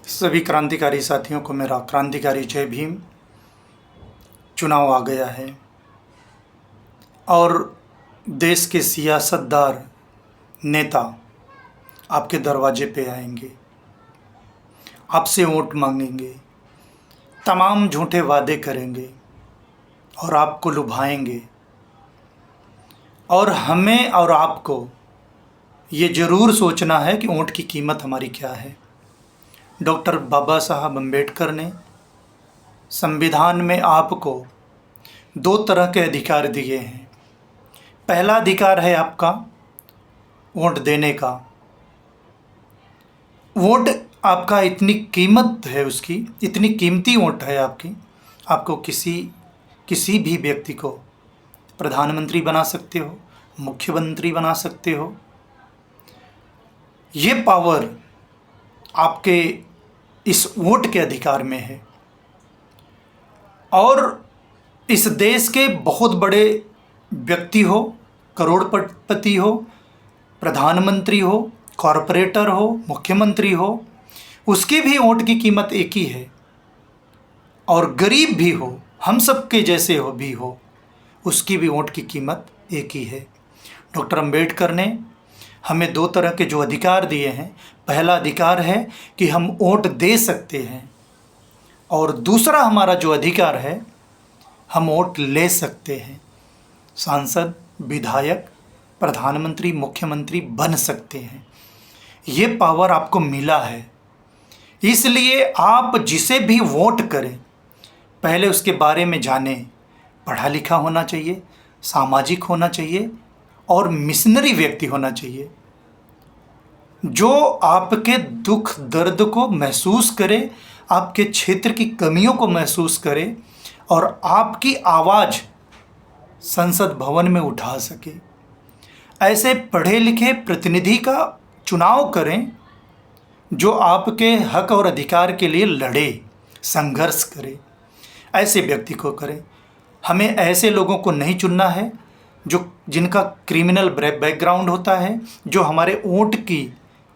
सभी क्रांतिकारी साथियों को मेरा क्रांतिकारी जय भीम। चुनाव आ गया है और देश के सियासतदार नेता आपके दरवाजे पे आएंगे, आपसे वोट मांगेंगे, तमाम झूठे वादे करेंगे और आपको लुभाएंगे। और हमें और आपको ये ज़रूर सोचना है कि वोट की कीमत हमारी क्या है। डॉक्टर बाबा साहब अम्बेडकर ने संविधान में आपको 2 तरह के अधिकार दिए हैं। पहला अधिकार है आपका वोट देने का। वोट आपका इतनी कीमत है, उसकी इतनी कीमती वोट है आपकी, आपको किसी भी व्यक्ति को प्रधानमंत्री बना सकते हो, मुख्यमंत्री बना सकते हो। ये पावर आपके इस वोट के अधिकार में है। और इस देश के बहुत बड़े व्यक्ति हो, करोड़पति हो, प्रधानमंत्री हो, कॉरपोरेटर हो, मुख्यमंत्री हो, उसकी भी वोट की कीमत एक ही है। और गरीब भी हो, हम सब के जैसे हो भी हो, उसकी भी वोट की कीमत एक ही है। डॉक्टर अम्बेडकर ने हमें 2 तरह के जो अधिकार दिए हैं, पहला अधिकार है कि हम वोट दे सकते हैं और दूसरा हमारा जो अधिकार है, हम वोट ले सकते हैं। सांसद, विधायक, प्रधानमंत्री, मुख्यमंत्री बन सकते हैं। ये पावर आपको मिला है। इसलिए आप जिसे भी वोट करें, पहले उसके बारे में जानें। पढ़ा लिखा होना चाहिए, सामाजिक होना चाहिए और मिशनरी व्यक्ति होना चाहिए, जो आपके दुख दर्द को महसूस करे, आपके क्षेत्र की कमियों को महसूस करे और आपकी आवाज़ संसद भवन में उठा सके। ऐसे पढ़े लिखे प्रतिनिधि का चुनाव करें जो आपके हक और अधिकार के लिए लड़े, संघर्ष करे। ऐसे व्यक्ति को करें। हमें ऐसे लोगों को नहीं चुनना है जिनका क्रिमिनल बैकग्राउंड होता है, जो हमारे वोट की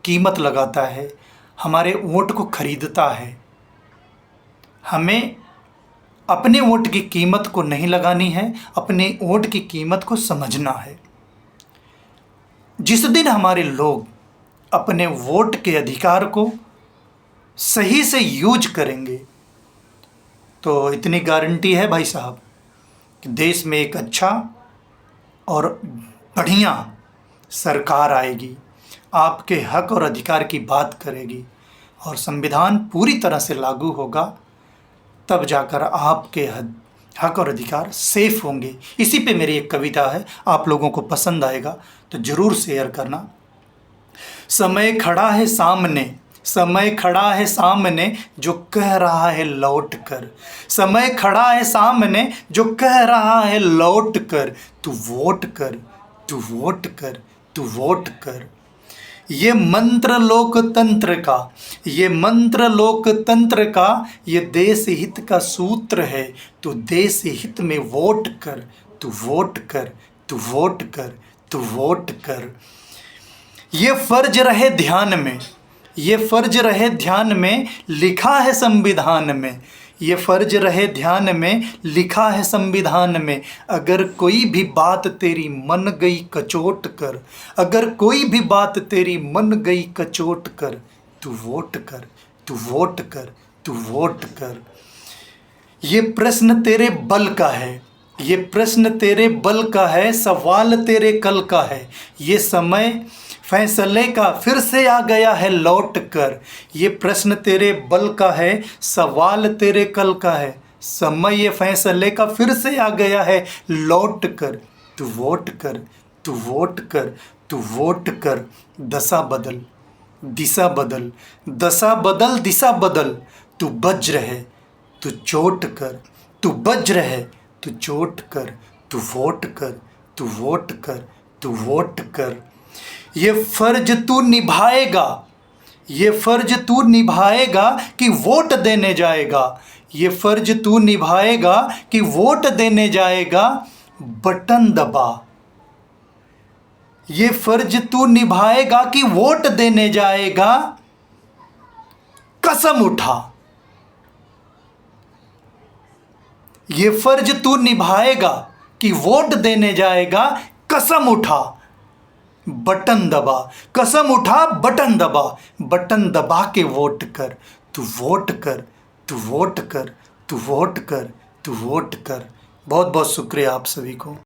कीमत लगाता है, हमारे वोट को खरीदता है। हमें अपने वोट की कीमत को नहीं लगानी है, अपने वोट की कीमत को समझना है। जिस दिन हमारे लोग अपने वोट के अधिकार को सही से यूज करेंगे, तो इतनी गारंटी है भाई साहब कि देश में एक अच्छा और बढ़िया सरकार आएगी, आपके हक और अधिकार की बात करेगी और संविधान पूरी तरह से लागू होगा। तब जाकर आपके हक और अधिकार सेफ होंगे। इसी पे मेरी एक कविता है, आप लोगों को पसंद आएगा तो ज़रूर शेयर करना। समय खड़ा है सामने, समय खड़ा है सामने, जो कह रहा है लौट कर। समय खड़ा है सामने जो कह रहा है लौट कर। तू वोट कर, तू वोट कर, तू वोट कर। ये मंत्र लोकतंत्र का, ये मंत्र लोकतंत्र का, ये देश हित का सूत्र है। तू देश हित में वोट कर, तू वोट कर, तू वोट कर, तू वोट कर। ये फर्ज रहे ध्यान में, ये फर्ज रहे ध्यान में, लिखा है संविधान में। ये फर्ज रहे ध्यान में, लिखा है संविधान में। अगर कोई भी बात तेरी मन गई कचोट कर, अगर कोई भी बात तेरी मन गई कचोट कर, तू वोट कर, तू वोट कर, तू वोट कर। ये प्रश्न तेरे बल का है, ये प्रश्न तेरे बल का है, सवाल तेरे कल का है। ये समय फैसले का फिर से आ गया है लौट कर। ये प्रश्न तेरे बल का है, सवाल तेरे कल का है। समय ये फैसले का फिर से आ गया है लौट कर। तू वोट कर, तू वोट कर, तू वोट कर। दशा बदल, दिशा बदल, दशा बदल, दिशा बदल। तू बज रहे, तू चोट कर, तू बज रहे, तू चोट कर। तू वोट कर, तू वोट कर, तू वोट कर। ये फर्ज तू निभाएगा, ये फर्ज तू निभाएगा कि वोट देने जाएगा। ये फर्ज तू निभाएगा कि वोट देने जाएगा। बटन दबा, ये फर्ज तू निभाएगा कि वोट देने जाएगा। कसम कसम उठा, ये फर्ज तू निभाएगा कि वोट देने जाएगा, कसम उठा बटन दबा, कसम उठा बटन दबा, बटन दबा के वोट कर, तू वोट कर, तू वोट कर, तू वोट कर, तू वोट कर। बहुत बहुत शुक्रिया आप सभी को।